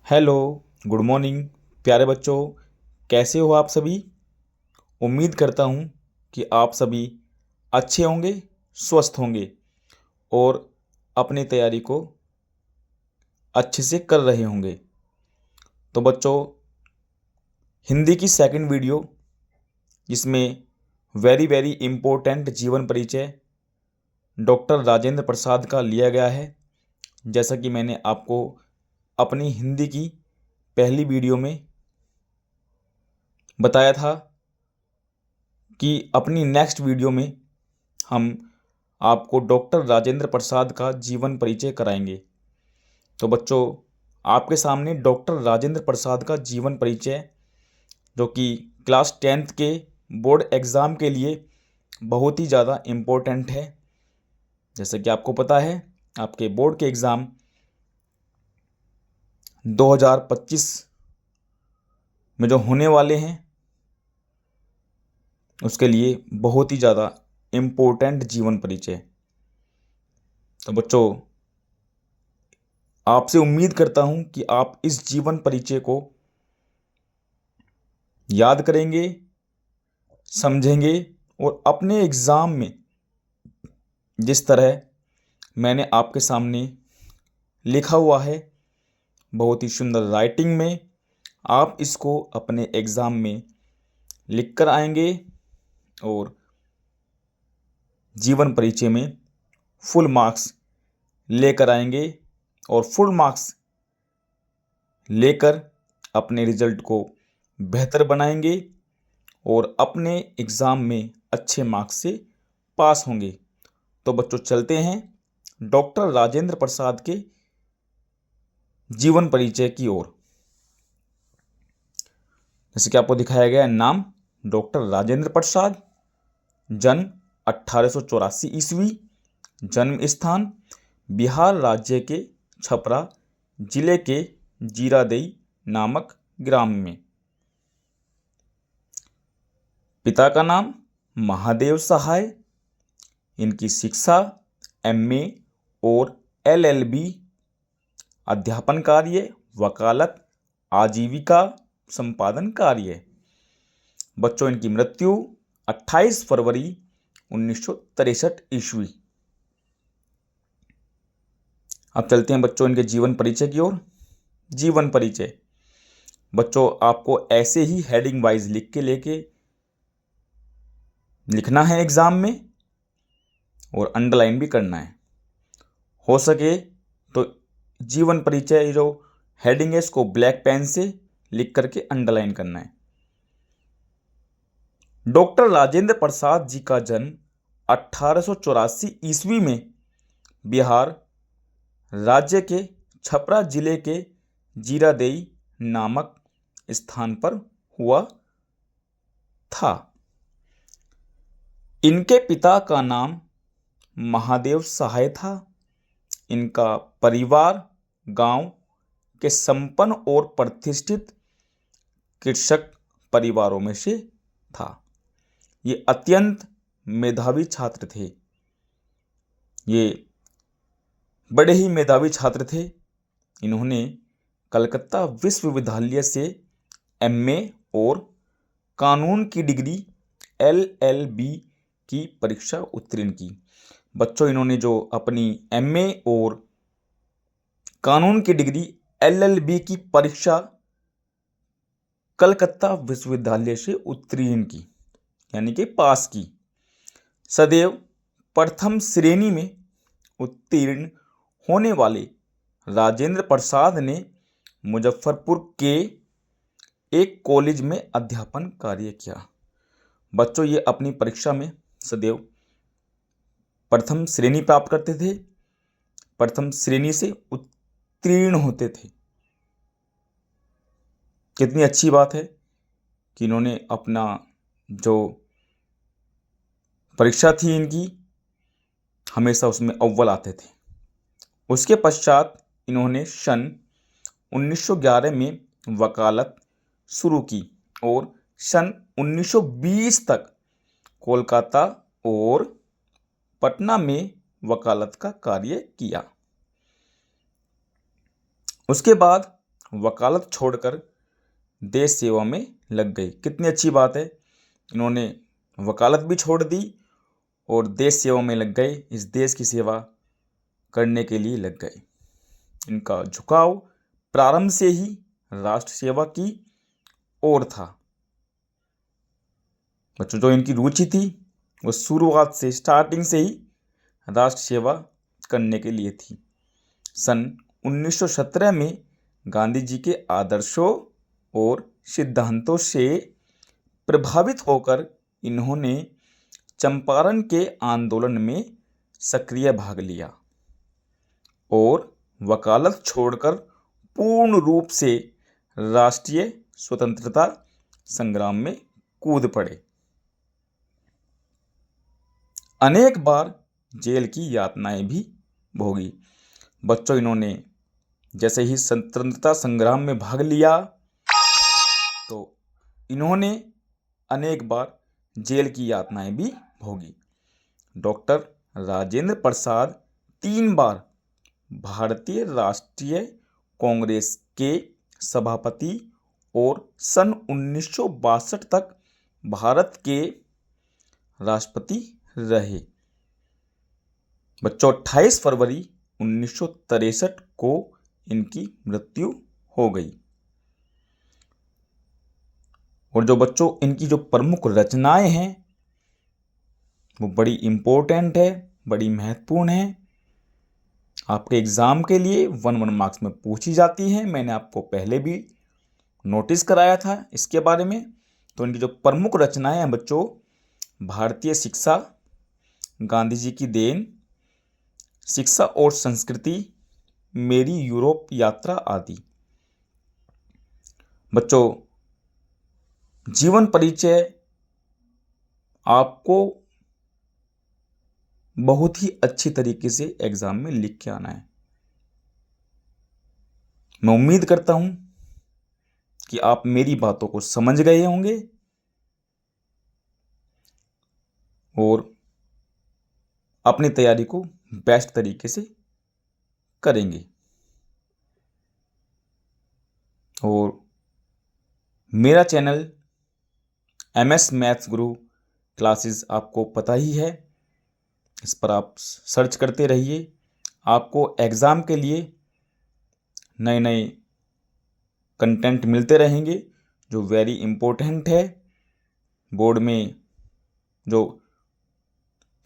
Hello, good morning प्यारे बच्चों। कैसे हो आप सभी? उम्मीद करता हूँ कि आप सभी अच्छे होंगे, स्वस्थ होंगे और अपनी तैयारी को अच्छे से कर रहे होंगे। तो बच्चों, हिंदी की सेकंड वीडियो जिसमें वेरी वेरी इम्पोर्टेंट जीवन परिचय डॉक्टर राजेंद्र प्रसाद का लिया गया है। जैसा कि मैंने आपको अपनी हिंदी की पहली वीडियो में बताया था कि अपनी नेक्स्ट वीडियो में हम आपको डॉक्टर राजेंद्र प्रसाद का जीवन परिचय कराएंगे। तो बच्चों, आपके सामने डॉक्टर राजेंद्र प्रसाद का जीवन परिचय, जो कि क्लास 10th के बोर्ड एग्ज़ाम के लिए बहुत ही ज़्यादा इम्पोर्टेंट है। जैसे कि आपको पता है, आपके बोर्ड के एग्ज़ाम 2025 में जो होने वाले हैं, उसके लिए बहुत ही ज़्यादा इम्पोर्टेंट जीवन परिचय। तो बच्चों, आपसे उम्मीद करता हूं कि आप इस जीवन परिचय को याद करेंगे, समझेंगे और अपने एग्ज़ाम में जिस तरह मैंने आपके सामने लिखा हुआ है, बहुत ही सुंदर राइटिंग में, आप इसको अपने एग्ज़ाम में लिख कर आएंगे और जीवन परिचय में फुल मार्क्स लेकर आएंगे और फुल मार्क्स लेकर अपने रिजल्ट को बेहतर बनाएंगे और अपने एग्ज़ाम में अच्छे मार्क्स से पास होंगे। तो बच्चों, चलते हैं डॉक्टर राजेंद्र प्रसाद के जीवन परिचय की ओर। जैसे कि आपको दिखाया गया है, नाम डॉक्टर राजेंद्र प्रसाद, जन्म 1884 ईस्वी, जन्म स्थान बिहार राज्य के छपरा जिले के जीरादेई नामक ग्राम में। पिता का नाम महादेव सहाय। इनकी शिक्षा एमए और एलएलबी, अध्यापन कार्य, वकालत, आजीविका संपादन कार्य। बच्चों, इनकी मृत्यु 28 फरवरी 1963 ईस्वी। अब चलते हैं बच्चों इनके जीवन परिचय की ओर। जीवन परिचय बच्चों, आपको ऐसे ही हेडिंग वाइज लिख के लेके लिखना है एग्जाम में और अंडरलाइन भी करना है। हो सके तो जीवन परिचय जो हेडिंग है इसको ब्लैक पेन से लिख करके अंडरलाइन करना है। डॉक्टर राजेंद्र प्रसाद जी का जन्म 1884 ईस्वी में बिहार राज्य के छपरा जिले के जीरादेई नामक स्थान पर हुआ था। इनके पिता का नाम महादेव सहाय था। इनका परिवार गांव के संपन्न और प्रतिष्ठित कृषक परिवारों में से था। ये अत्यंत मेधावी छात्र थे। ये बड़े ही मेधावी छात्र थे। इन्होंने कलकत्ता विश्वविद्यालय से एमए और कानून की डिग्री एलएलबी की परीक्षा उत्तीर्ण की। बच्चों, इन्होंने जो अपनी एमए और कानून की डिग्री एलएलबी की परीक्षा कलकत्ता विश्वविद्यालय से उत्तीर्ण की, यानी कि पास की। सदैव प्रथम श्रेणी में उत्तीर्ण होने वाले राजेंद्र प्रसाद ने मुजफ्फरपुर के एक कॉलेज में अध्यापन कार्य किया। बच्चों, ये अपनी परीक्षा में सदैव प्रथम श्रेणी प्राप्त करते थे, प्रथम श्रेणी से उत्तीर्ण होते थे। कितनी अच्छी बात है कि इन्होंने अपना जो परीक्षा थी इनकी, हमेशा उसमें अव्वल आते थे। उसके पश्चात इन्होंने सन 1911 में वकालत शुरू की और सन 1920 तक कोलकाता और पटना में वकालत का कार्य किया। उसके बाद वकालत छोड़कर देश सेवा में लग गए। कितनी अच्छी बात है, इन्होंने वकालत भी छोड़ दी और देश सेवा में लग गए, इस देश की सेवा करने के लिए लग गए। इनका झुकाव प्रारंभ से ही राष्ट्र सेवा की ओर था। बच्चों, जो इनकी रुचि थी वो शुरुआत से, स्टार्टिंग से ही राष्ट्र सेवा करने के लिए थी। सन 1917 में गांधी जी के आदर्शों और सिद्धांतों से प्रभावित होकर इन्होंने चंपारण के आंदोलन में सक्रिय भाग लिया और वकालत छोड़कर पूर्ण रूप से राष्ट्रीय स्वतंत्रता संग्राम में कूद पड़े। अनेक बार जेल की यातनाएं भी भोगी। बच्चों, इन्होंने जैसे ही स्वतंत्रता संग्राम में भाग लिया तो इन्होंने अनेक बार जेल की यातनाएं भी भोगी। डॉक्टर राजेंद्र प्रसाद 3 बार भारतीय राष्ट्रीय कांग्रेस के सभापति और सन 1962 तक भारत के राष्ट्रपति रहे। बच्चों, 28 फरवरी 1963 को इनकी मृत्यु हो गई। और जो बच्चों इनकी जो प्रमुख रचनाएं हैं वो बड़ी इंपॉर्टेंट है, बड़ी महत्वपूर्ण है, आपके एग्जाम के लिए 1 मार्क्स में पूछी जाती हैं। मैंने आपको पहले भी नोटिस कराया था इसके बारे में। तो इनकी जो प्रमुख रचनाएं हैं बच्चों, भारतीय शिक्षा, गांधी जी की देन, शिक्षा और संस्कृति, मेरी यूरोप यात्रा आदि। बच्चों, जीवन परिचय आपको बहुत ही अच्छी तरीके से एग्जाम में लिख के आना है। मैं उम्मीद करता हूं कि आप मेरी बातों को समझ गए होंगे और अपनी तैयारी को बेस्ट तरीके से करेंगे। और मेरा चैनल MS मैथ्स गुरु क्लासेस आपको पता ही है, इस पर आप सर्च करते रहिए। आपको एग्ज़ाम के लिए नए नए कंटेंट मिलते रहेंगे जो वेरी इम्पोर्टेंट है। बोर्ड में जो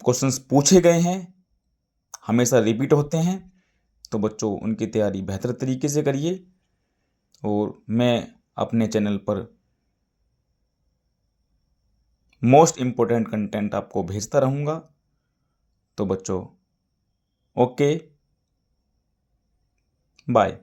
क्वेश्चंस पूछे गए हैं हमेशा रिपीट होते हैं, तो बच्चों उनकी तैयारी बेहतर तरीके से करिए। और मैं अपने चैनल पर मोस्ट इम्पोर्टेंट कंटेंट आपको भेजता रहूँगा। तो बच्चों, ओके, बाय।